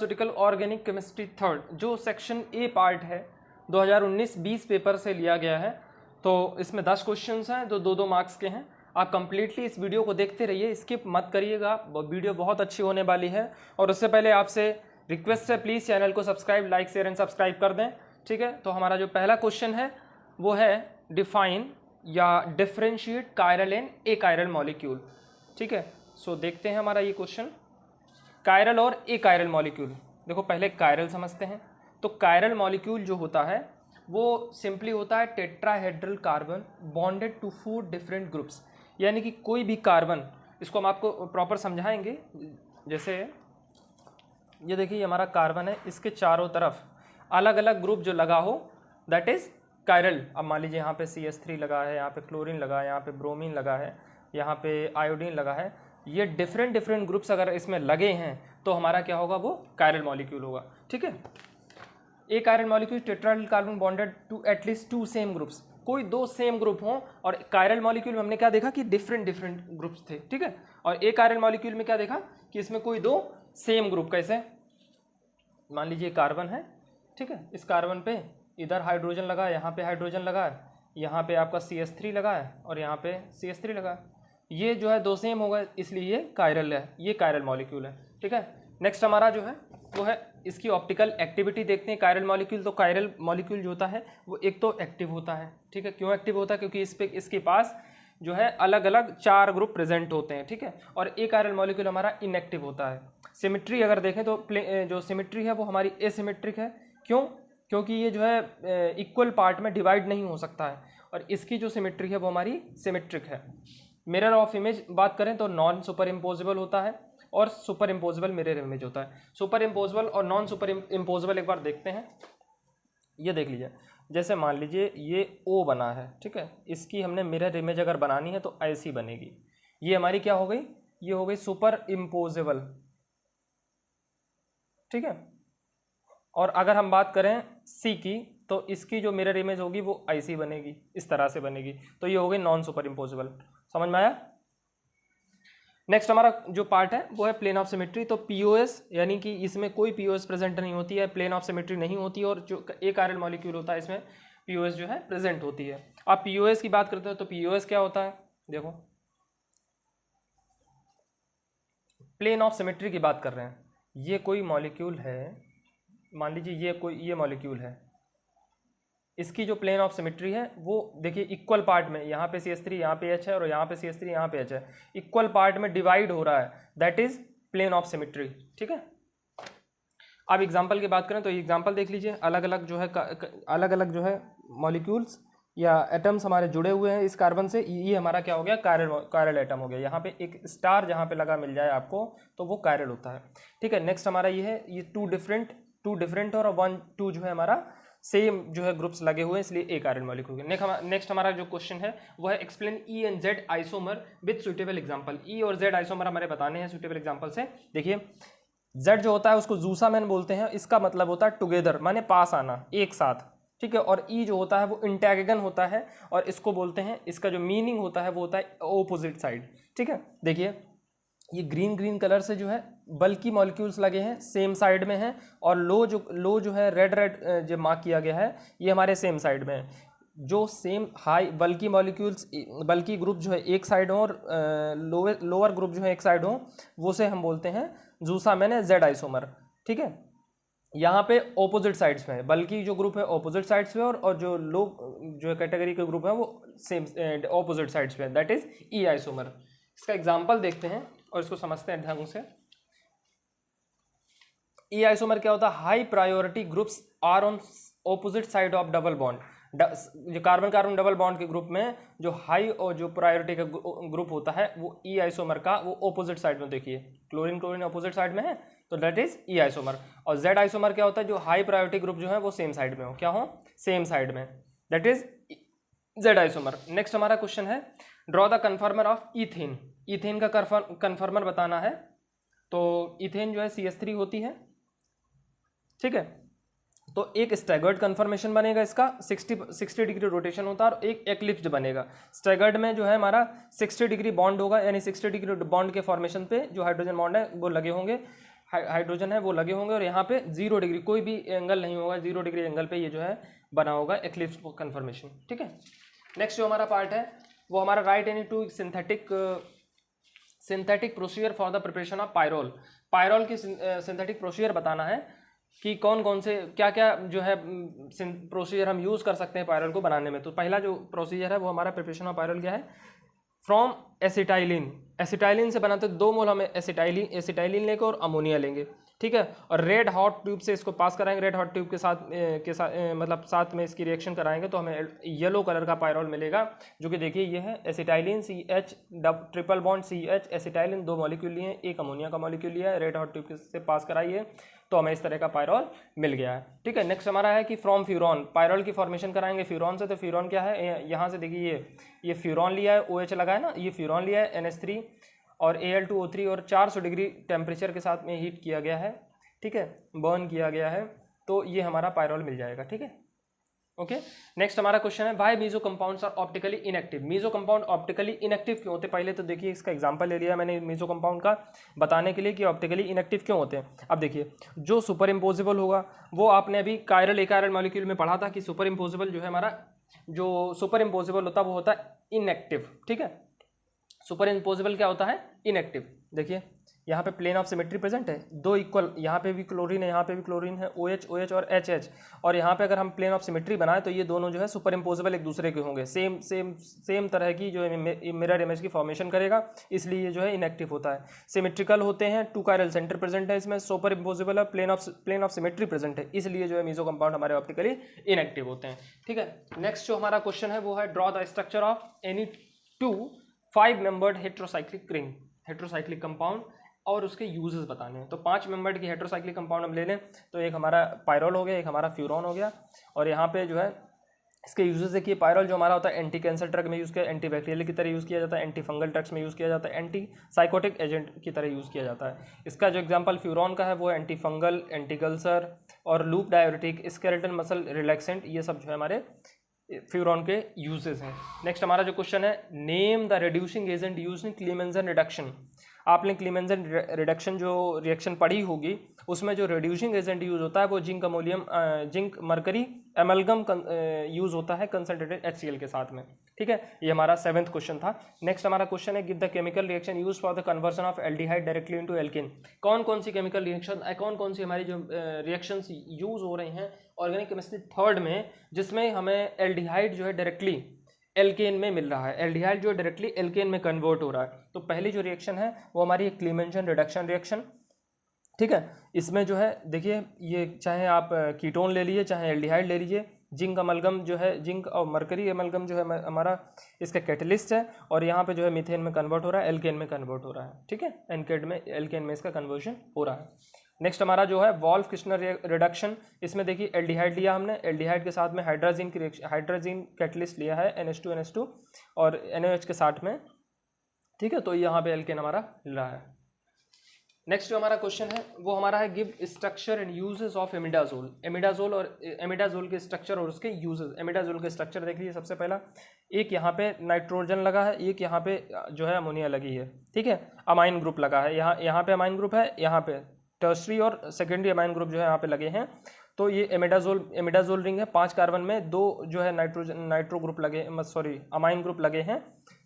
Pharmaceutical organic chemistry third, जो section A part है 2019-20 paper से लिया गया है। तो इसमें 10 क्वेश्चंस हैं जो 2-2 मार्क्स के हैं। आप कंप्लीटली इस वीडियो को देखते रहिए, स्किप मत करिएगा, वीडियो बहुत अच्छी होने वाली है। और उससे पहले आपसे रिक्वेस्ट है, प्लीज़ चैनल को subscribe, like, share and subscribe कर दें, ठीक है। तो हमारा जो पहला क्वेश्चन है वो है डिफाइन या differentiate chiral and A chiral molecule, ठीक है। सो देखते हैं हमारा ये क्वेश्चन, कायरल और ए कायरल मॉलिक्यूल। देखो पहले कायरल समझते हैं। तो कायरल मॉलिक्यूल जो होता है वो सिंपली होता है tetrahedral carbon bonded to 4 different groups, यानी कि कोई भी कार्बन, इसको हम आपको प्रॉपर समझाएंगे। जैसे ये देखिए, हमारा कार्बन है, इसके चारों तरफ अलग अलग ग्रुप जो लगा हो दैट इज कायरल। अब मान लीजिए यहाँ पे CH3 लगा है, यहाँ पे क्लोरीन लगा है, यहाँ पे ब्रोमीन लगा है, यहाँ पे आयोडीन लगा है। ये डिफरेंट ग्रुप्स अगर इसमें लगे हैं तो हमारा क्या होगा, वो कायरल मॉलिक्यूल होगा, ठीक है। A chiral molecule tetrahedral carbon bonded to at least 2 same groups, कोई 2 सेम ग्रुप हों। और कायरल मॉलिक्यूल में हमने क्या देखा कि डिफरेंट ग्रुप्स थे, ठीक है। और ए कायरल मॉलिक्यूल में क्या देखा कि इसमें कोई 2 सेम ग्रुप। कैसे, मान लीजिए कार्बन है, ठीक है, इस कार्बन पे इधर हाइड्रोजन लगा है, यहाँ पे हाइड्रोजन लगा है, यहाँ पे आपका CH3 लगा है और यहाँ पे CH3 लगा है। ये जो है 2 सेम होगा, इसलिए ये कायरल है, ये कायरल मॉलिक्यूल है, ठीक है। नेक्स्ट हमारा जो है वो है इसकी ऑप्टिकल एक्टिविटी देखते हैं कायरल मॉलिक्यूल। तो कायरल मॉलिक्यूल जो होता है वो एक तो एक्टिव होता है, ठीक है। क्यों एक्टिव होता है, क्योंकि इसके पास जो है अलग अलग 4 ग्रुप प्रेजेंट होते हैं, ठीक है। और ए कायरल मॉलिक्यूल हमारा इनएक्टिव होता है। सिमेट्री अगर देखें तो जो सिमेट्री है वो हमारी एसिमेट्रिक है। क्यों, क्योंकि ये जो है इक्वल पार्ट में डिवाइड नहीं हो सकता है। और इसकी जो सिमेट्री है वो हमारी सिमेट्रिक है। मिरर ऑफ इमेज बात करें तो नॉन सुपर इम्पोजिबल होता है और सुपर इम्पोजिबल मिरर इमेज होता है। सुपर इम्पोजिबल और नॉन सुपर इम्पोजिबल एक बार देखते हैं। ये देख लीजिए, जैसे मान लीजिए ये O बना है, ठीक है, इसकी हमने मिरर इमेज अगर बनानी है तो ऐसी बनेगी। ये हमारी क्या हो गई, ये हो गई सुपर इम्पोजिबल, ठीक है। और अगर हम बात करें C की तो इसकी जो मिरर इमेज होगी वो ऐसी बनेगी, इस तरह से बनेगी। तो ये हो गई नॉन सुपर इम्पोजिबल। समझ में आया। नेक्स्ट हमारा जो पार्ट है वो है प्लेन ऑफ सिमेट्री। तो POS यानी कि इसमें कोई POS प्रेजेंट नहीं होती है, प्लेन ऑफ सिमेट्री नहीं होती है। और जो ए कायरल मॉलिक्यूल होता है इसमें POS जो है प्रेजेंट होती है। आप POS की बात करते हो तो POS क्या होता है, देखो प्लेन ऑफ सिमेट्री की बात कर रहे हैं। ये कोई मॉलिक्यूल है, मान लीजिए ये मॉलिक्यूल है, इसकी जो प्लेन ऑफ सिमेट्री है वो देखिए इक्वल पार्ट में, यहाँ पे CH3 यहाँ पे H है और यहाँ पे CH3 यहाँ पे H है, इक्वल पार्ट में डिवाइड हो रहा है, that is plane of symmetry, ठीक है। अब एग्जांपल की बात करें तो एग्जांपल देख लीजिए, अलग अलग जो है मॉलिक्यूल्स या एटम्स हमारे जुड़े हुए हैं इस कार्बन से। ये हमारा क्या हो गया, कायरल एटम हो गया। यहाँ पे एक स्टार जहाँ पे लगा मिल जाए आपको तो वो कायरल होता है, ठीक है। नेक्स्ट हमारा ये है, ये टू डिफरेंट और 1-2 जो है हमारा सेम जो है ग्रुप्स लगे हुए हैं, इसलिए ए कायरल मॉलिक्यूल। नेक्स्ट हमारा जो क्वेश्चन है वो है explain E and Z isomer with suitable example. E और Z आइसोमर हमारे बताने हैं सुटेबल एग्जांपल से। देखिए Z जो होता है उसको जूसामैन बोलते हैं, इसका मतलब होता है टुगेदर, माने पास आना, एक साथ, ठीक है। और E जो होता है वो इंटैगन होता है और इसको बोलते हैं, इसका जो मीनिंग होता है वो होता है ऑपोजिट साइड, ठीक है। देखिए ये ग्रीन कलर से जो है बल्कि मॉलिक्यूल्स लगे हैं, सेम साइड में हैं। और लो जो है रेड जो मार्क किया गया है ये हमारे सेम साइड में है। जो सेम हाई बल्कि मॉलिक्यूल्स, बल्कि ग्रुप जो है एक साइड हो और लोअर ग्रुप जो है एक साइड हो, वो से हम बोलते हैं जूसामैन Z आइसोमर, ठीक है। यहाँ पे ऑपोजिट साइड्स में है, बल्कि जो ग्रुप है ऑपोजिट साइड्स पे और जो लो जो कैटेगरी के ग्रुप है वो सेम ऑपोजिट साइड्स पे, दैट इज E आइसोमर। इसका एग्जाम्पल देखते हैं और इसको समझते हैं ढंग से। E आइसोमर क्या होता है, high priority groups are on opposite side of double bond. जो कार्बन डबल बॉन्ड के ग्रुप में जो हाई और जो प्रायोरिटी का ग्रुप होता है वो E आइसोमर का वो ऑपोजिट साइड में, देखिए क्लोरीन ऑपोजिट साइड में है तो दैट इज E आइसोमर। और Z आइसोमर क्या होता है, जो हाई प्रायोरिटी ग्रुप जो है वो सेम साइड में हो, क्या हो, सेम साइड में, that is Z isomer. Next हमारा क्वेश्चन है draw the कन्फर्मर of ethane. Ethane का कन्फर्मर बताना है। तो ईथेन जो है CH3 होती है, ठीक है। तो एक स्टैगर्ड कन्फर्मेशन बनेगा, इसका 60 डिग्री रोटेशन होता है और एक एक्लिप्स्ड बनेगा। स्टैगर्ड में जो है हमारा 60 डिग्री बॉन्ड होगा, यानी 60 डिग्री बॉन्ड के फॉर्मेशन पे जो हाइड्रोजन बॉन्ड है वो लगे होंगे। हाइड्रोजन है वो लगे होंगे, और यहाँ पे 0 डिग्री कोई भी एंगल नहीं होगा, 0 डिग्री एंगल पे ये जो है बना होगा एक्लिप्स कन्फर्मेशन। ठीक है, नेक्स्ट जो हमारा पार्ट है वो हमारा right any two synthetic procedure for the preparation of pyrrole. Pyrrole की सिंथेटिक प्रोसीजर बताना है कि कौन कौन से क्या क्या जो है प्रोसीजर हम यूज़ कर सकते हैं पायरोल को बनाने में। तो पहला जो प्रोसीजर है वो हमारा प्रिपरेशन ऑफ पायरोल क्या है, फ्रॉम एसिटाइलिन। एसिटाइलिन से बनाते 2 मोल हम एसिटाइलिन लेंगे और अमोनिया लेंगे। ठीक है, और रेड हॉट ट्यूब से इसको पास कराएंगे, रेड हॉट ट्यूब के साथ मतलब साथ में इसकी रिएक्शन कराएंगे तो हमें येलो कलर का पायरोल मिलेगा, जो कि देखिए ये है acetylene CH triple bond CH acetylene 2 molecule लिए हैं, एक अमोनिया का मॉलिक्यूल लिया है, रेड हॉट ट्यूब से पास कराइए तो हमें इस तरह का पायरोल मिल गया है। ठीक है, नेक्स्ट हमारा है कि फ्रॉम फ्यूरॉन पायरोल की फॉर्मेशन कराएंगे फ्यूरॉन से। तो फ्यूरॉन क्या है, यहाँ से देखिए ये फ्यूरॉन लिया है, OH लगा है ना, ये फ्यूरॉन लिया है NH3 और Al2O3 और 400 डिग्री टेम्परेचर के साथ में हीट किया गया है। ठीक है, बर्न किया गया है, तो ये हमारा पायरोल मिल जाएगा। ठीक है, ओके। नेक्स्ट हमारा क्वेश्चन है why meso compounds are optically inactive. Meso compound optically inactive क्यों होते हैं? पहले तो देखिए इसका एग्जांपल ले लिया मैंने मीजो कंपाउंड का बताने के लिए कि ऑप्टिकली इनएक्टिव क्यों होते हैं। अब देखिए जो सुपर इम्पोजिबल होगा वो आपने अभी कायरल एकायरल मॉलिक्यूल में पढ़ा था कि सुपर इम्पोजिबल जो है हमारा जो सुपर इम्पोजिबल होता है वो होता है इनएक्टिव। ठीक है, सुपर इम्पोजिबल क्या होता है, इनएक्टिव। देखिए यहाँ पे प्लेन ऑफ सिमेट्री प्रेजेंट है, 2 इक्वल, यहाँ पे भी क्लोरीन है, यहाँ पे भी क्लोरीन है, OH OH और HH, और यहाँ पे अगर हम प्लेन ऑफ सिमेट्री बनाएं तो ये दोनों जो है सुपर इम्पोजिबल एक दूसरे के होंगे, सेम तरह की जो मिरर इमेज की फॉर्मेशन करेगा, इसलिए ये जो है इनएक्टिव होता है। सिमेट्रिकल होते हैं, 2 कायरल सेंटर प्रेजेंट है, इसमें सुपर इम्पोजिबल है, प्लेन ऑफ सिमेट्री प्रेजेंट है, इसलिए जो है मीजो कंपाउंड हमारे ऑप्टिकली इनएक्टिव होते हैं। ठीक है, नेक्स्ट जो हमारा क्वेश्चन है वो है draw the structure of any 2 5 membered heterocyclic ring, heterocyclic compound, और उसके यूजेस बताने हैं। तो 5 मेंबर्ड की हेट्रोसाइक्लिक कंपाउंड हम ले लें तो एक हमारा पायरोल हो गया, एक हमारा फ्यूरॉन हो गया, और यहाँ पे जो है इसके यूजेस देखिए पायरोल जो हमारा होता है एंटी कैंसर ड्रग में यूज़ किया, एंटी बैक्टीरियल की तरह यूज़ किया जाता है, एंटी फंगल ड्रग्स में यूज़ किया जाता है, एंटी साइकोटिक एजेंट की तरह यूज़ किया जाता है। इसका जो एग्जांपल फ्यूरॉन का है वो एंटी फंगल, एंटी गल्सर और loop diuretic, skeletal muscle relaxant, ये सब जो है हमारे फ्यूरॉन के यूजेस हैं। नेक्स्ट हमारा जो क्वेश्चन है name the reducing agent used in Clemmensen reduction. आपने क्लीमेंजन रिडक्शन जो रिएक्शन पढ़ी होगी उसमें जो रिड्यूसिंग एजेंट यूज होता है वो जिंक मरकरी एमलगम यूज होता है कंसंट्रेटेड HCl के साथ में। ठीक है, ये हमारा 7th क्वेश्चन था। नेक्स्ट हमारा क्वेश्चन है give the chemical reaction use for the conversion of aldehyde directly into alkane. कौन कौन सी केमिकल रिएक्शन, कौन कौन सी हमारी जो रिएक्शंस यूज हो रही हैं ऑर्गेनिक केमिस्ट्री 3rd में, जिसमें हमें एल्डिहाइड जो है डायरेक्टली एल्केन में मिल रहा है, एल्डिहाइड जो डायरेक्टली एल्केन में कन्वर्ट हो रहा है। तो पहली जो रिएक्शन है वो हमारी क्लीमेंजन रिडक्शन रिएक्शन। ठीक है, इसमें जो है देखिए ये चाहे आप कीटोन ले लीजिए चाहे एल्डिहाइड ले लीजिए, जिंक अमलगम जो है, जिंक और मरकरी अमलगम जो है हमारा इसका कैटलिस्ट है, और यहाँ पे जो है मीथेन में कन्वर्ट हो रहा है, एल्केन में कन्वर्ट हो रहा है। ठीक है, एल्केन में इसका कन्वर्जन हो रहा है। नेक्स्ट हमारा जो है वॉल्फ किस्नर रिडक्शन, इसमें देखिए एल्डिहाइड लिया हमने, एल्डिहाइड के साथ में हाइड्रोजीन की रिएक्शन, हाइड्रोजीन कैटलिस्ट लिया है NH2 और NaOH के साथ में। ठीक है, तो यहाँ पे एल्केन हमारा मिल रहा है। नेक्स्ट जो हमारा क्वेश्चन है वो हमारा है give structure and uses of imidazole. Imidazole और एमिडाजोल के स्ट्रक्चर और उसके यूजेस। एमिडाजोल के स्ट्रक्चर देख लीजिए, सबसे पहला एक यहाँ पे नाइट्रोजन लगा है, एक यहाँ पे जो है अमोनिया लगी है। ठीक है, अमाइन ग्रुप लगा है, यहाँ पे अमाइन ग्रुप है, यहाँ पे टर्सरी और सेकेंडरी अमाइन ग्रुप जो है यहाँ पे लगे हैं। तो ये एमिडाजोल रिंग है, 5 कार्बन में 2 जो है नाइट्रो ग्रुप लगे, अमाइन ग्रुप लगे हैं,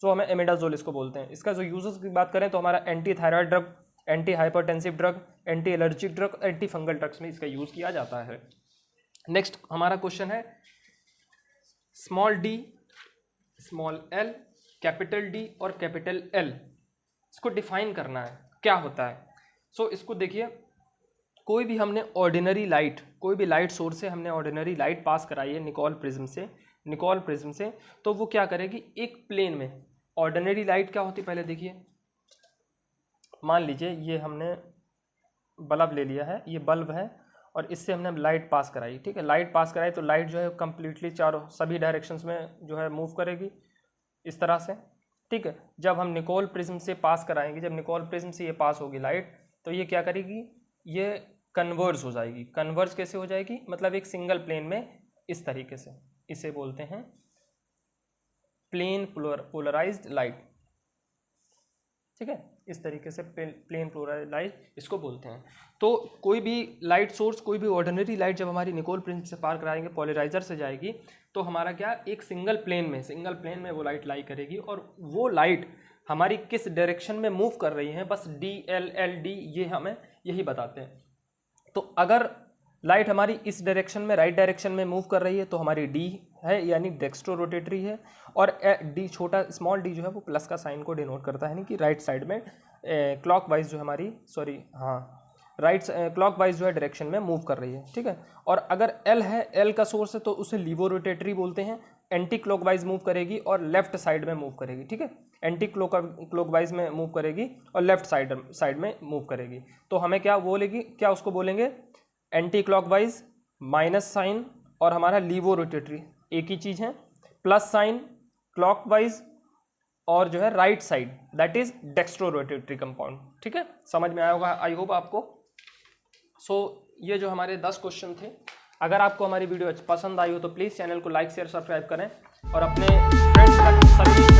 तो हमें एमिडाजोल इसको बोलते हैं। इसका जो यूजेस की बात करें तो हमारा anti thyroid drug, anti hypertensive drug, anti allergic drug, anti fungal drugs में इसका यूज किया जाता है। नेक्स्ट हमारा क्वेश्चन है small d, small l, capital D और कैपिटल L, इसको डिफाइन करना है क्या होता है। सो इसको देखिए, कोई भी हमने ऑर्डिनरी लाइट, कोई भी लाइट सोर्स से हमने ऑर्डिनरी लाइट पास कराई है निकोल प्रिज्म से, तो वो क्या करेगी, एक प्लेन में ऑर्डिनरी लाइट क्या होती है पहले देखिए, मान लीजिए ये हमने बल्ब ले लिया है, ये बल्ब है और इससे हमने लाइट पास कराई। ठीक है, लाइट पास कराई तो लाइट जो है कम्प्लीटली सभी डायरेक्शंस में जो है मूव करेगी इस तरह से। ठीक है, जब हम निकोल प्रिज्म से पास कराएंगे, जब निकोल प्रिज्म से ये पास होगी लाइट, तो ये क्या करेगी, ये कन्वर्ज हो जाएगी। कन्वर्ज कैसे हो जाएगी, मतलब एक सिंगल प्लेन में इस तरीके से, इसे बोलते हैं प्लेन पोलराइज्ड लाइट। ठीक है, इस तरीके से प्लेन पोलराइज इसको बोलते हैं। तो कोई भी लाइट सोर्स, कोई भी ऑर्डिनरी लाइट जब हमारी निकोल प्रिंस से पार कराएंगे, पोलराइजर से जाएगी, तो हमारा क्या एक सिंगल प्लेन में वो लाइट लाई करेगी, और वो लाइट हमारी किस डायरेक्शन में मूव कर रही है, बस डी एल एल डी ये हमें यही बताते हैं। तो अगर लाइट हमारी इस डायरेक्शन में, राइट डायरेक्शन में मूव कर रही है, तो हमारी डी है, यानी डेक्स्ट्रो रोटेटरी है, और डी छोटा स्मॉल डी जो है वो प्लस का साइन को डिनोट करता है, यानी कि राइट साइड में क्लॉकवाइज जो हमारी राइट क्लॉकवाइज जो है डायरेक्शन में मूव कर रही है। ठीक है, और अगर एल है, एल का सोर्स है, तो उसे लीवो रोटेटरी बोलते हैं, एंटी क्लॉकवाइज मूव करेगी और लेफ्ट साइड में मूव करेगी। ठीक है, एंटी क्लॉकवाइज में मूव करेगी और लेफ्ट साइड में मूव करेगी। तो हमें क्या बोलेगी, क्या उसको बोलेंगे, एंटी क्लॉकवाइज माइनस साइन और हमारा लीवो रोटेटरी एक ही चीज़ है, प्लस साइन क्लॉकवाइज और जो है right side, that is dextrorotatory compound. ठीक है, समझ में आया होगा आई होप आपको। सो ये जो हमारे 10 क्वेश्चन थे, अगर आपको हमारी वीडियो पसंद आई हो तो प्लीज़ चैनल को लाइक शेयर सब्सक्राइब करें और अपने फ्रेंड्स तक सभी